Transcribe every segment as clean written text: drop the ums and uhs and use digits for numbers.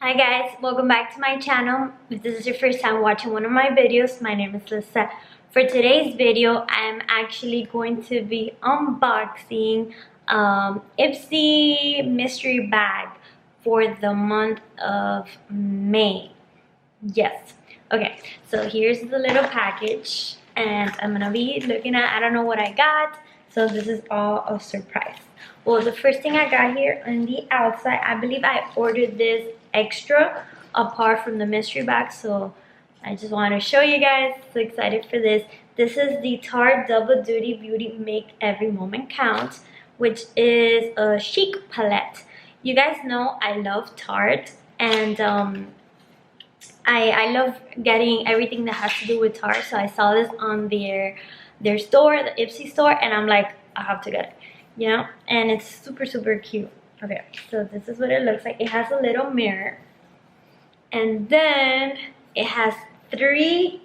Hi guys, welcome back to my channel. If this is your first time watching one of my videos, my name is Lisa. For today's video, I'm actually going to be unboxing Ipsy mystery bag for the month of May. Yes. Okay, so here's the little package and I'm gonna be looking at, I don't know what I got, so this is all a surprise. Well, the first thing I got here on the outside, I believe I ordered this extra apart from the mystery bag, so I just want to show you guys. So excited for this. This is the Tarte Double Duty Beauty Make Every Moment Count, which is a chic palette. You guys know I love Tarte, and I love getting everything that has to do with Tarte. So I saw this on their store, the Ipsy store, and I'm like, I have to get it, you know. And it's super cute. Okay, so this is what it looks like. It has a little mirror, and then it has 3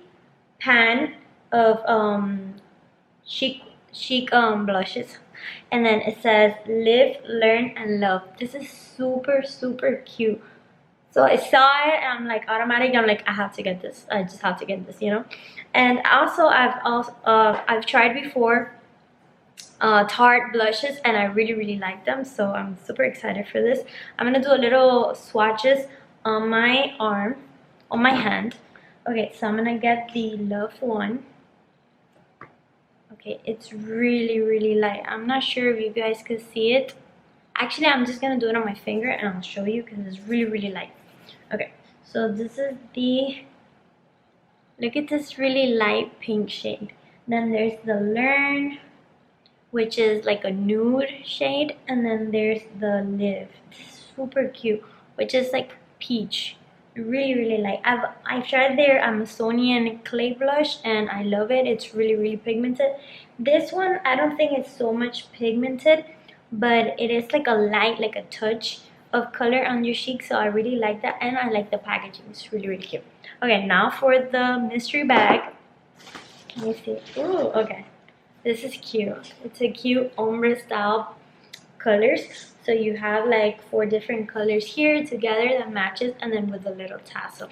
pan of chic blushes, and then it says live, learn, and love. This is super cute. So I saw it and I'm like, automatic, I'm like, I have to get this. I just have to get this, you know. And also I've tried before Tarte blushes, and I really like them, so I'm super excited for this. I'm gonna do a little swatches on my arm, on my hand. Okay, so I'm gonna get the Love one. Okay, it's really light. I'm not sure if you guys can see it. Actually, I'm just gonna do it on my finger and I'll show you because it's really light. Okay, so this is the, look at this really light pink shade. Then there's the Learn, which is like a nude shade, and then there's the Live, super cute, which is like peach, really light. I've tried their Amazonian clay blush and I love it. It's really pigmented. This one, I don't think it's so much pigmented, but it is like a light, like a touch of color on your cheek, so I really like that, and I like the packaging. It's really cute. Okay, now for the mystery bag. Let me see. Ooh, okay. This is cute. It's a cute ombre style colors. So you have like 4 different colors here together that matches, and then with a little tassel.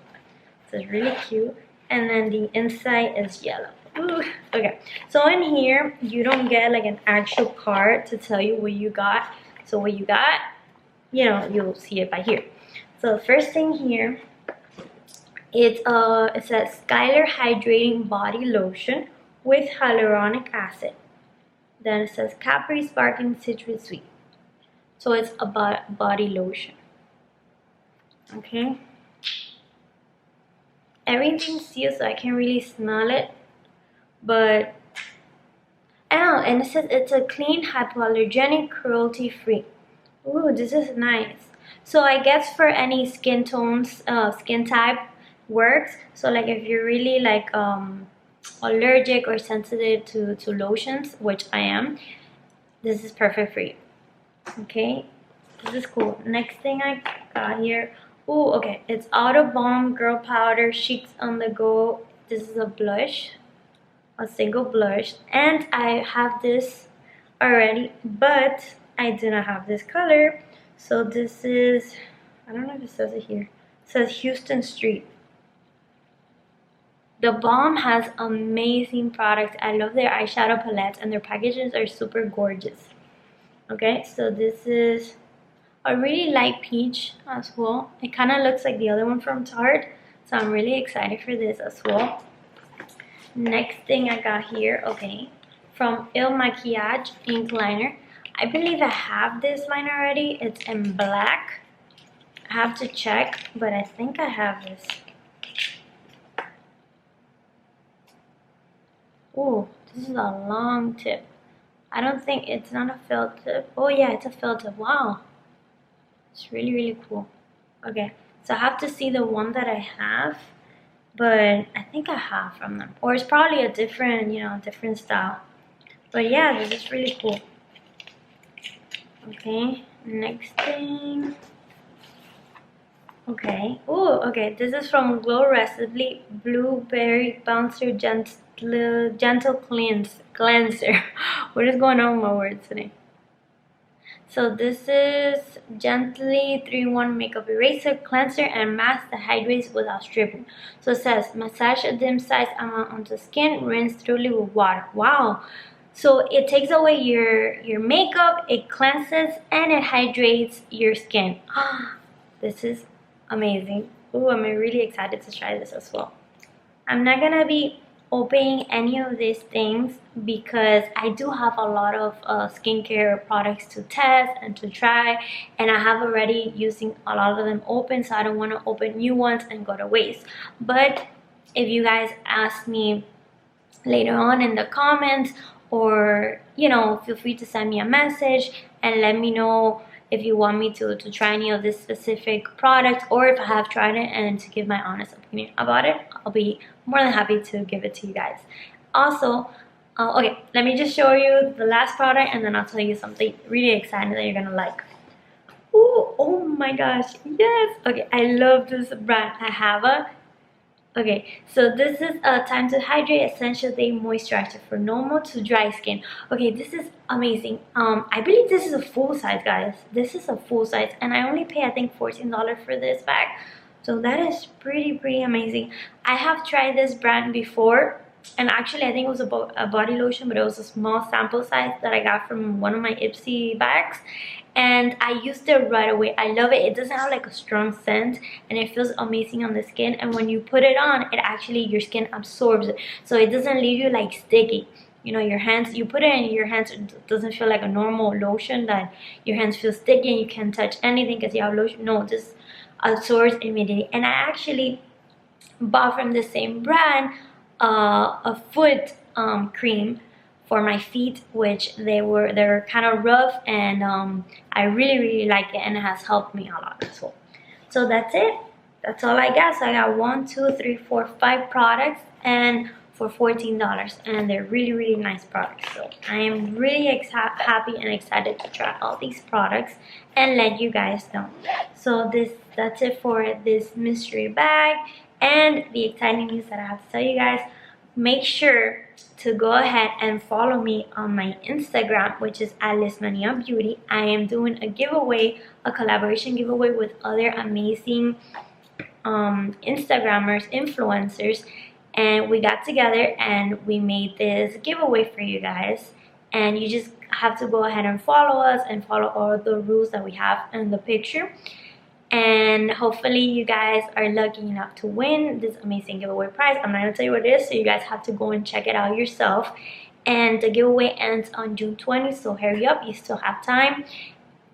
So it's really cute. And then the inside is yellow. Ooh, okay. So in here, you don't get like an actual card to tell you what you got. So what you got, you know, you'll see it by here. So the first thing here, it says Skylar Hydrating Body Lotion with hyaluronic acid. Then it says Capri Sparkling Citrus Sweet. So it's a body lotion. Okay. Everything's sealed, so I can't really smell it. But oh, and it says it's a clean, hypoallergenic, cruelty-free. Ooh, this is nice. So I guess for any skin tones, skin type works. So like if you're really like allergic or sensitive to lotions, which I am, this is perfect for you. Okay, this is cool. Next thing I got here, oh, okay, it's Auto Balm Girl Powder Cheeks on the Go. This is a blush, a single blush, and I have this already, but I do not have this color. So this is, I don't know if it says it here. It says Houston Street. The Balm has amazing products. I love their eyeshadow palettes, and their packages are super gorgeous. Okay, so this is a really light peach as well. It kind of looks like the other one from Tarte, so I'm really excited for this as well. Next thing I got here, okay, from Il Makiage ink liner. I believe I have this liner already. It's in black. I have to check, but I think I have this. Oh, this is a long tip. I don't think, it's not a felt tip. Oh yeah, it's a felt tip. Wow, it's really cool. Okay, so I have to see the one that I have, but I think I have from them, or it's probably a different, you know, different style. But yeah, this is really cool. Okay, next thing. Okay. Oh, okay. This is from Glow Recipe Blueberry Bouncer Gentle Cleanser. What is going on with my words today? So this is gently 3-in-1 makeup eraser, cleanser, and mask that hydrates without stripping. So it says massage a dim size amount onto skin, rinse thoroughly with water. Wow. So it takes away your makeup, it cleanses, and it hydrates your skin. This is amazing. Ooh, I'm really excited to try this as well. I'm not gonna be opening any of these things because I do have a lot of skincare products to test and to try, and I have already using a lot of them open, so I don't want to open new ones and go to waste. But if you guys ask me later on in the comments, or you know, feel free to send me a message and let me know if you want me to try any of this specific product, or if I have tried it and to give my honest opinion about it. I'll be more than happy to give it to you guys. Also, okay, let me just show you the last product and then I'll tell you something really exciting that you're gonna like. Ooh, oh my gosh, yes. Okay, I love this brand. I have a Okay, so this is a Time to Hydrate Essential Day Moisturizer for normal to dry skin. Okay, this is amazing. I believe this is a full size, guys. This is a full size, and I only pay I think $14 for this bag. So that is pretty amazing. I have tried this brand before, and actually I think it was a body lotion, but it was a small sample size that I got from one of my Ipsy bags, and I used it right away. I love it. It doesn't have like a strong scent, and it feels amazing on the skin, and when you put it on, it actually, your skin absorbs it, so it doesn't leave you like sticky. You know, your hands, you put it in your hands, it doesn't feel like a normal lotion that your hands feel sticky and you can't touch anything because you have lotion. No, this absorbs immediately. And I actually bought from the same brand a foot cream for my feet, which they're kind of rough, and I really like it, and it has helped me a lot as well. So that's it. That's all I got. So I got 1, 2, 3, 4, 5 products, and for $14, and they're really nice products. So I am really happy and excited to try all these products and let you guys know. So that's it for this mystery bag and the exciting news that I have to tell you guys. Make sure to go ahead and follow me on my Instagram, which is at Lismania Beauty. I am doing a giveaway, a collaboration giveaway with other amazing Instagrammers, influencers, and we got together and we made this giveaway for you guys. And you just have to go ahead and follow us and follow all the rules that we have in the picture. And hopefully you guys are lucky enough to win this amazing giveaway prize. I'm not gonna tell you what it is, so you guys have to go and check it out yourself. And the giveaway ends on June 20th, so hurry up, you still have time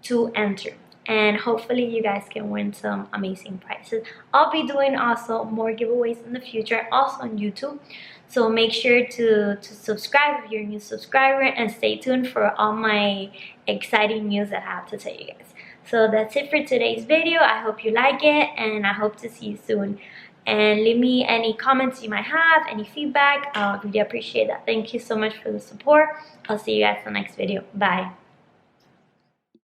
to enter. And hopefully you guys can win some amazing prizes. I'll be doing also more giveaways in the future, also on YouTube. So make sure to subscribe if you're a new subscriber, and stay tuned for all my exciting news that I have to tell you guys. So that's it for today's video. I hope you like it, and I hope to see you soon. And leave me any comments you might have, any feedback. I really appreciate that. Thank you so much for the support. I'll see you guys in the next video. Bye.